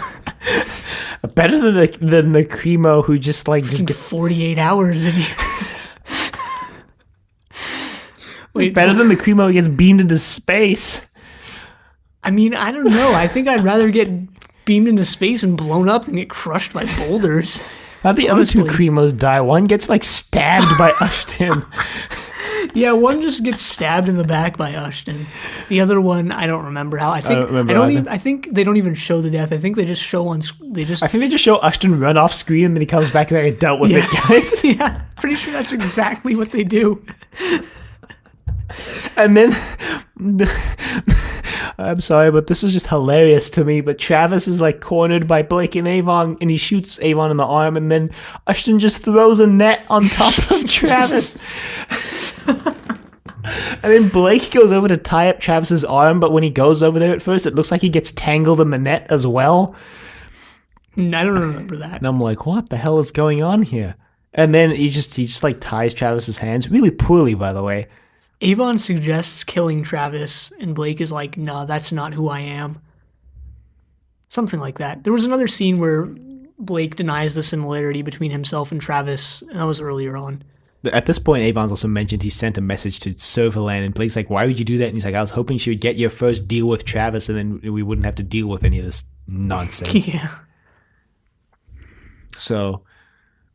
Better than the Cremo who just gets 48 hours in here. Wait, better than the Cremo who gets beamed into space. I mean, I don't know. I think I'd rather get beamed into space and blown up than get crushed by boulders. How the Honestly. other two Cremos die? One gets like stabbed by Ashton. Yeah, one just gets stabbed in the back by Ashton. The other one, I don't remember how. I think don't remember either. I think they don't even show the death. I think they just show on. They just. I think they just show Ashton run off screen and then he comes back and I dealt with it, guys. Yeah, pretty sure that's exactly what they do. And then, I'm sorry, but this is just hilarious to me. But Travis is like cornered by Blake and Avon, and he shoots Avon in the arm, and then Ashton just throws a net on top of Travis. And then Blake goes over to tie up Travis's arm, but when he goes over there at first, it looks like he gets tangled in the net as well. I don't remember that. And I'm like, what the hell is going on here? And then he just like ties Travis's hands really poorly, by the way. Avon suggests killing Travis, and Blake is like, "No, that's not who I am." Something like that. There was another scene where Blake denies the similarity between himself and Travis, and that was earlier on. At this point, Avon's also mentioned he sent a message to Silverland, and Blake's like, why would you do that? And he's like, I was hoping she would get your first deal with Travis, and then we wouldn't have to deal with any of this nonsense. Yeah. So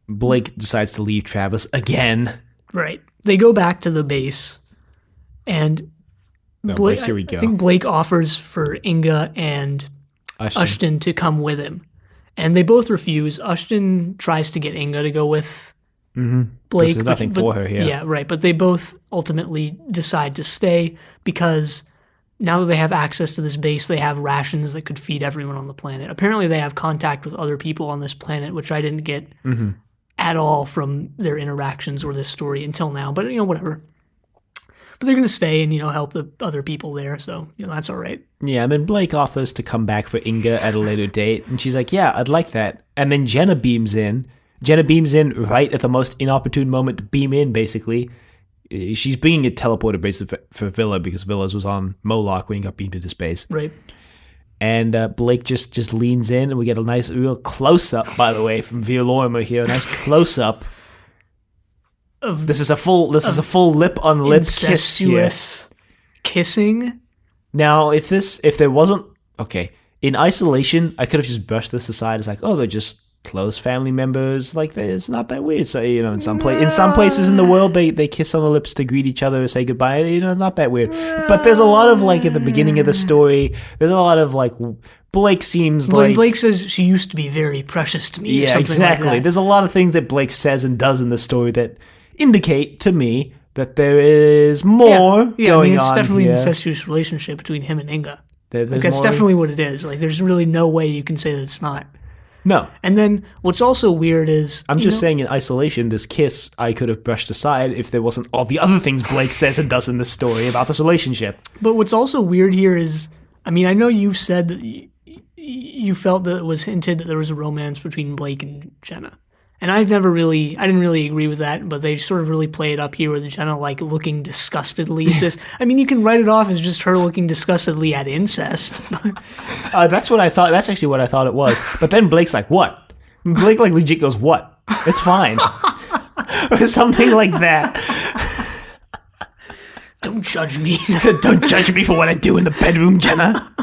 Blake decides to leave Travis again. Right. They go back to the base, and Blake, here we go. I think Blake offers for Inga and Ashton to come with him, and they both refuse. Ashton tries to get Inga to go with Blake. There's nothing for her here. Yeah, right. But they both ultimately decide to stay because now that they have access to this base, they have rations that could feed everyone on the planet. Apparently, they have contact with other people on this planet, which I didn't get at all from their interactions or this story until now. But, whatever. But they're going to stay and, help the other people there. So, that's all right. Yeah, and then Blake offers to come back for Inga at a later date. And she's like, yeah, I'd like that. And then Jenna beams in. Jenna beams in right at the most inopportune moment to beam in, basically. She's bringing a teleporter basically for Villa because Villa's was on Moloch when he got beamed into space. Right. And Blake just leans in, and we get a nice real close-up, by the way, from Via Lorimer here. A nice close-up. This is a full lip-on-lip kiss here. Incestuous kissing. Now, if there wasn't... Okay, in isolation, I could have just brushed this aside as like, oh, they're just close family members, like it's not that weird. So in some places in the world, they kiss on the lips to greet each other or say goodbye. It's not that weird. But there's a lot of like at the beginning of the story, there's a lot of like Blake seems when like Blake says she used to be very precious to me. Yeah, or something exactly. Like that. There's a lot of things that Blake says and does in the story that indicate to me that there is more going it's on definitely here. an incestuous relationship between him and Inga. There's Like, that's more- definitely what it is. Like, there's really no way you can say that it's not. No. And then what's also weird is I'm just saying in isolation, this kiss I could have brushed aside if there wasn't all the other things Blake says and does in this story about this relationship. But what's also weird here is, I mean, I know you've said that you felt that it was hinted that there was a romance between Blake and Jenna. And I didn't really agree with that, but they sort of really play it up here with Jenna, like, looking disgustedly at this. I mean, you can write it off as just her looking disgustedly at incest. That's what I thought. That's actually what I thought it was. But then Blake's like, what? Blake, like, legit goes, what? It's fine. Or something like that. Don't judge me. Don't judge me for what I do in the bedroom, Jenna.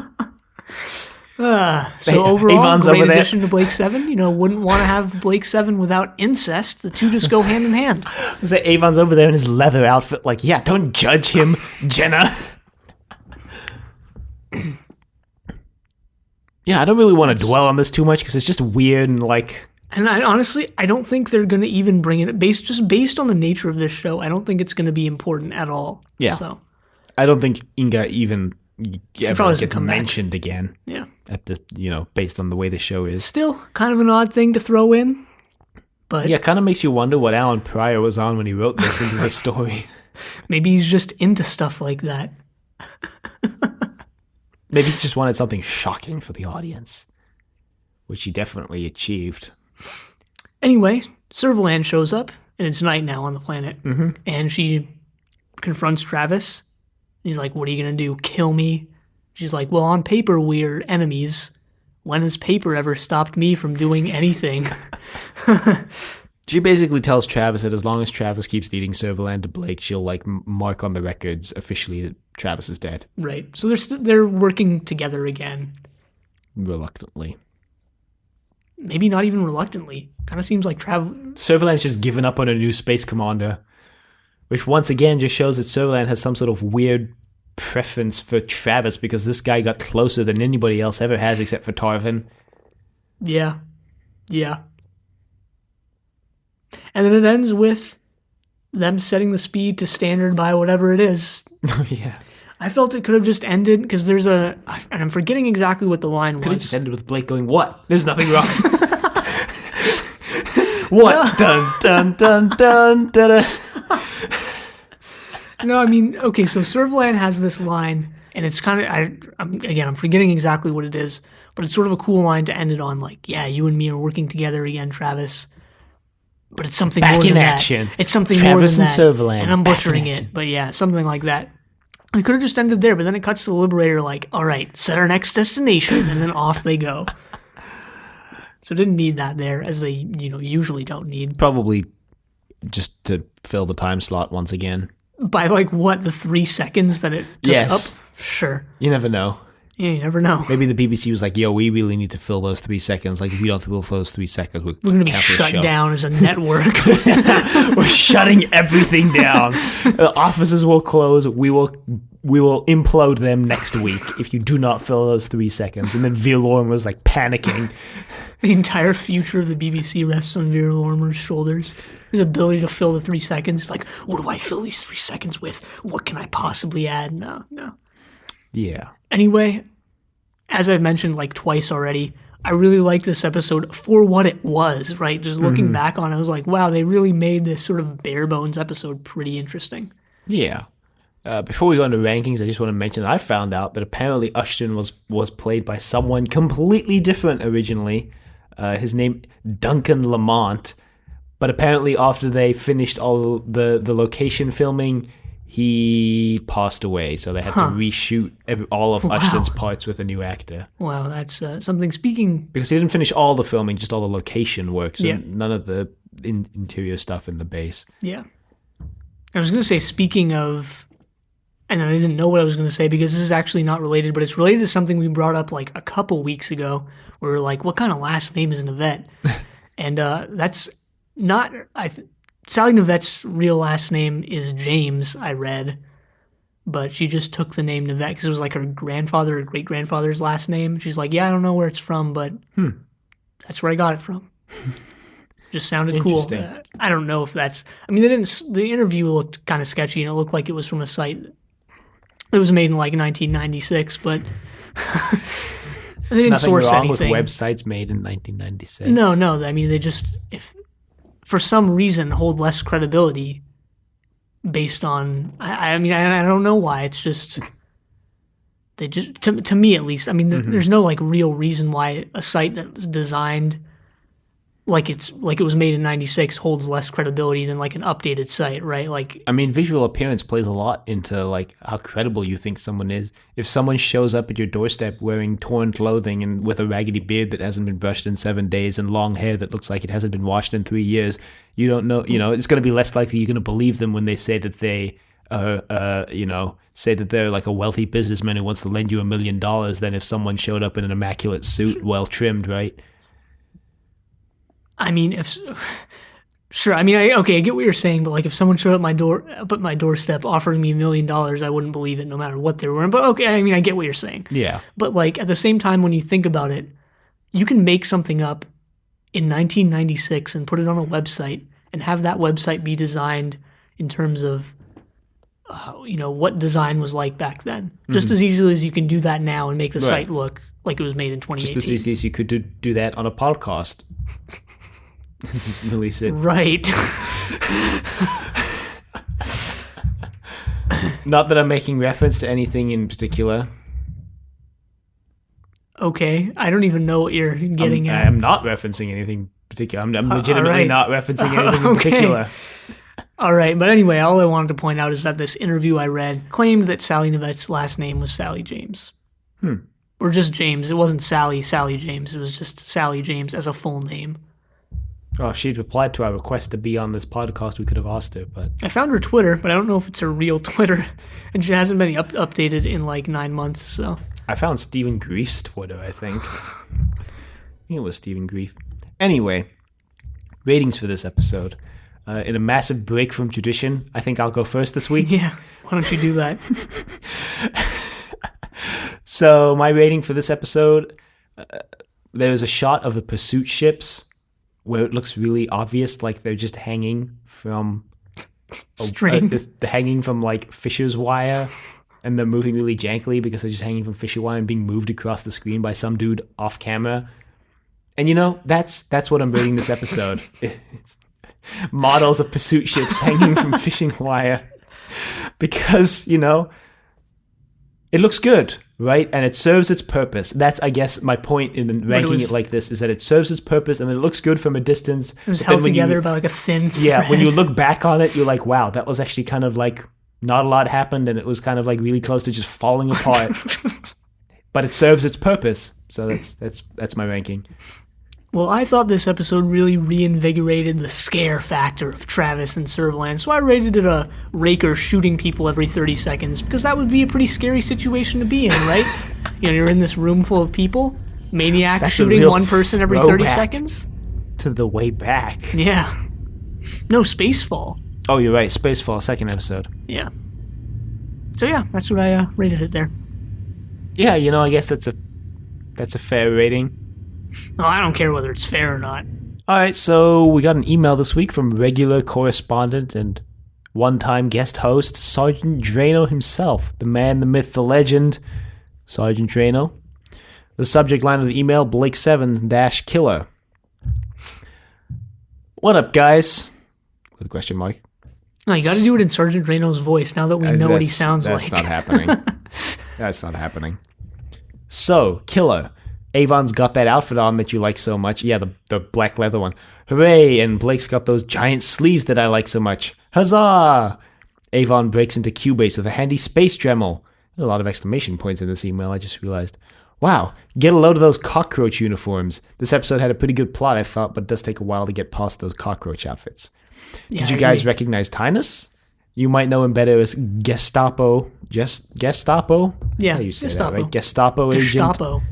So overall, Avon's great over there. addition to Blake 7. Wouldn't want to have Blake 7 without incest. The two just go hand in hand. So Avon's over there in his leather outfit, like, yeah, don't judge him, Jenna. Yeah, I don't really want to dwell on this too much because it's just weird and like. And I don't think they're going to even bring it based on the nature of this show. I don't think it's going to be important at all. Yeah. So I don't think Inga even ever probably doesn't gets come back. mentioned again. yeah, At the based on the way the show is. still kind of an odd thing to throw in, but Yeah, kind of makes you wonder what Allan Prior was on when he wrote this into the story. maybe he's just into stuff like that. Maybe he just wanted something shocking for the audience, which he definitely achieved. Anyway, Servalan shows up, and it's night now on the planet, and she confronts Travis. He's like, what are you going to do, kill me? She's like, well, on paper, we're enemies. When has paper ever stopped me from doing anything? She basically tells Travis that as long as Travis keeps leading Servalan to Blake, she'll like mark on the records officially that Travis is dead. Right. So they're working together again. Reluctantly. Maybe not even reluctantly. Kind of seems like Servalan's just given up on a new space commander, which once again just shows that Servalan has some sort of weird preference for Travis because this guy got closer than anybody else ever has except for Tarvin. Yeah. And then it ends with them setting the speed to standard by whatever it is. Yeah. I felt it could have just ended because there's and I'm forgetting exactly what the line Could have was. just ended with Blake going, what? There's nothing wrong. What? Dun, dun, dun, dun, da, da. No, I mean, okay, so Servalan has this line, and it's kind of, I'm forgetting exactly what it is, but it's sort of a cool line to end it on, like, yeah, you and me are working together again, Travis. But it's something Back more in than action. that. It's something Travis more and than that. Servalan, And I'm back in butchering action. it, but yeah, something like that. We could have just ended there, but then it cuts to the Liberator like, all right, set our next destination, and then off they go. So didn't need that there, as they usually don't need. Probably just to fill the time slot once again. By the 3 seconds that it took Yes. up? Sure. You never know. Yeah, you never know. Maybe the BBC was like, yo, we really need to fill those 3 seconds. Like, if we don't fill those 3 seconds, we're We're going to be cancel the shut show. down as a network. We're shutting everything down. The offices will close. We will implode them next week if you do not fill those 3 seconds. And then Veer Lorem was like panicking. The entire future of the BBC rests on Vera Lorimer's shoulders. His ability to fill the 3 seconds. Like, what do I fill these 3 seconds with? What can I possibly add? No. Yeah. Anyway, as I've mentioned like twice already, I really liked this episode for what it was, right? Just looking back on it, I was like, wow, they really made this sort of bare bones episode pretty interesting. Yeah. Before we go into rankings, I just want to mention that I found out that apparently Ashton was played by someone completely different originally. His name, Duncan Lamont. But apparently after they finished all the location filming, he passed away. So they had to reshoot all of Ashton's parts with a new actor. Wow, that's something. Speaking... Because he didn't finish all the filming, just all the location work. So Yeah. none of the interior stuff in the base. Yeah. I was going to say, speaking of... And then I didn't know what I was going to say because this is actually not related, but it's related to something we brought up like a couple weeks ago where we're like, what kind of last name is an Yvette? And that's not Sally Nivette's real last name is James, I read, but she just took the name Nivette because it was like her grandfather or great grandfather's last name. She's like, yeah, I don't know where it's from, but that's where I got it from. Just sounded cool. Interesting. I don't know if that's. I mean, they didn't. The interview looked kind of sketchy, and it looked like it was from a site that was made in like 1996, but they didn't Nothing source wrong anything. with websites made in 1996. No. I mean, they just, if for some reason, hold less credibility based on. I mean, I don't know why. It's just they just to me at least. I mean, there's no like real reason why a site that's designed like it was made in 96 holds less credibility than like an updated site, right? Like, I mean, visual appearance plays a lot into like how credible you think someone is. If someone shows up at your doorstep wearing torn clothing and with a raggedy beard that hasn't been brushed in 7 days and long hair that looks like it hasn't been washed in 3 years, you don't know, it's going to be less likely you're going to believe them when they say that they say that they're like a wealthy businessman who wants to lend you $1 million than if someone showed up in an immaculate suit, well trimmed, right? I mean, sure. I mean, I get what you're saying, but like, if someone showed up at my doorstep offering me $1 million, I wouldn't believe it, no matter what they were wearing. But okay, I mean, I get what you're saying. Yeah. But like, at the same time, when you think about it, you can make something up in 1996 and put it on a website and have that website be designed in terms of, what design was like back then. Just as easily as you can do that now and make the site look like it was made in 2018. Just as easy as you could do that on a podcast. Release it. Right. Not that I'm making reference to anything in particular. Okay, I don't even know what you're getting at. I'm not referencing anything particular. I'm legitimately not referencing anything in particular. All right, but anyway, all I wanted to point out is that this interview I read claimed that Sally Nivette's last name was Sally James. Or just James. It wasn't Sally James. It was just Sally James as a full name. Oh, if she'd replied to our request to be on this podcast, we could have asked her, but... I found her Twitter, but I don't know if it's her real Twitter. And she hasn't been updated in like 9 months, so... I found Stephen Grief's Twitter, I think. I think it was Stephen Grief. Anyway, ratings for this episode. In a massive break from tradition, I think I'll go first this week. Yeah, why don't you do that? So, my rating for this episode, there's a shot of the pursuit ships where it looks really obvious, like they're just hanging from string. They're hanging from like fisher's wire, and they're moving really jankily because they're just hanging from fisher wire and being moved across the screen by some dude off camera. And that's what I'm rating this episode. It's models of pursuit ships hanging from fishing wire because it looks good. Right? And it serves its purpose. That's, I guess, my point in ranking it like this, is that it serves its purpose and it looks good from a distance. It was held together by like a thin thread. Yeah, when you look back on it, you're like, wow, that was actually kind of like not a lot happened and it was kind of like really close to just falling apart. But it serves its purpose. So that's my ranking. Well, I thought this episode really reinvigorated the scare factor of Travis and Servalan, so I rated it a raker shooting people every 30 seconds, because that would be a pretty scary situation to be in, right? You're in this room full of people, maniac That's shooting one person every 30 seconds. To the way back. Yeah. No, Spacefall. Oh, you're right, Spacefall, second episode. Yeah. So yeah, that's what I rated it there. Yeah, I guess that's a fair rating. Oh, I don't care whether it's fair or not. All right, so we got an email this week from regular correspondent and one-time guest host, Sergeant Drano himself, the man, the myth, the legend, Sergeant Drano. The subject line of the email, Blake7-Killer. What up, guys? With a question mark. No, you got to do it in Sergeant Drano's voice now that we know what he sounds like. That's not happening. That's not happening. So, Killer. Avon's got that outfit on that you like so much. Yeah, the black leather one. Hooray! And Blake's got those giant sleeves that I like so much. Huzzah! Avon breaks into Cubase with a handy space Dremel. A lot of exclamation points in this email, I just realized. Wow, get a load of those cockroach uniforms. This episode had a pretty good plot, I thought, but it does take a while to get past those cockroach outfits. Yeah, Did you guys recognize Tynus? You might know him better as Gestapo. Gestapo? Yeah, That's how you say Gestapo. that, right? Gestapo agent. Gestapo.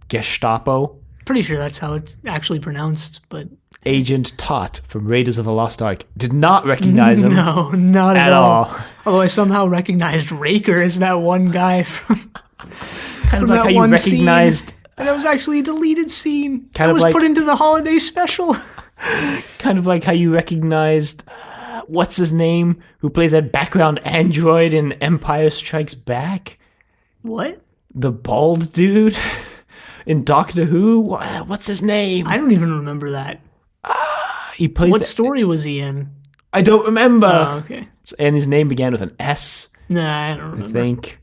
Gestapo. Pretty sure that's how it's actually pronounced, but Agent Tot from Raiders of the Lost Ark. Did not recognize him no, not at all. Although I somehow recognized Raker as that one guy from Kind of from like that how you one recognized... scene. And that was actually a deleted scene. Kind That of was like- put into the holiday special. Kind of like how you recognized... what's his name? Who plays that background android in Empire Strikes Back? What? The bald dude in Doctor Who? What's his name? I don't even remember that. He plays... What story was he in? I don't remember. Oh, okay. And his name began with an S, Nah, I don't I remember. think.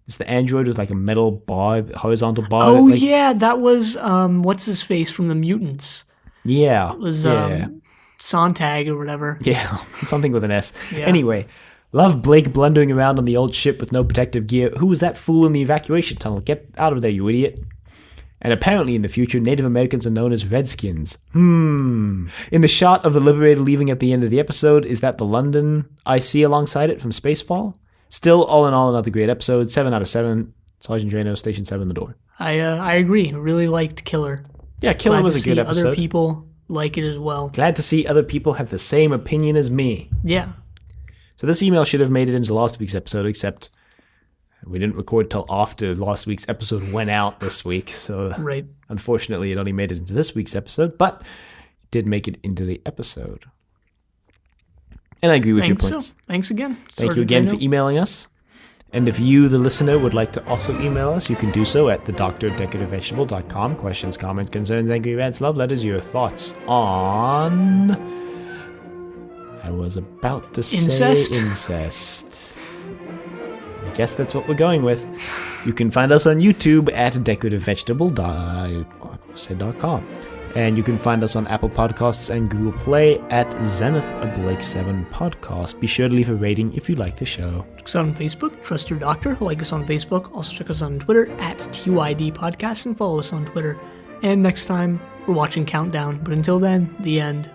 It's the android with like a metal bar, horizontal bar. Oh, that, like, yeah, that was, what's his face from the Mutants? Yeah. It was, yeah. Sontag or whatever. Yeah, something with an S. Yeah. Anyway, love Blake blundering around on the old ship with no protective gear. Who was that fool in the evacuation tunnel? Get out of there, you idiot. And apparently in the future, Native Americans are known as Redskins. In the shot of the Liberator leaving at the end of the episode, is that the London I see alongside it from Spacefall? Still, all in all, another great episode. 7 out of 7. Sergeant Drano, Station 7, the door. I agree. Really liked Killer. Yeah, Killer Glad was to a good see episode. Other people like it as well. Glad to see other people have the same opinion as me. Yeah. So this email should have made it into last week's episode, except we didn't record till after last week's episode went out this week. So Right. unfortunately, it only made it into this week's episode, but it did make it into the episode. And I agree with your points. Thanks again. Thank you again for emailing us. And if you, the listener, would like to also email us, you can do so at thedoctor@decorativevegetable.com. Questions, comments, concerns, angry rants, love letters, your thoughts on... I was about to say incest. I guess that's what we're going with. You can find us on YouTube at decorativevegetable.com. And you can find us on Apple Podcasts and Google Play at Zenith a Blake 7 Podcast. Be sure to leave a rating if you like the show. Check us out on Facebook, Trust Your Doctor. Like us on Facebook. Also check us on Twitter at TYD Podcast and follow us on Twitter. And next time, we're watching Countdown. But until then, the end.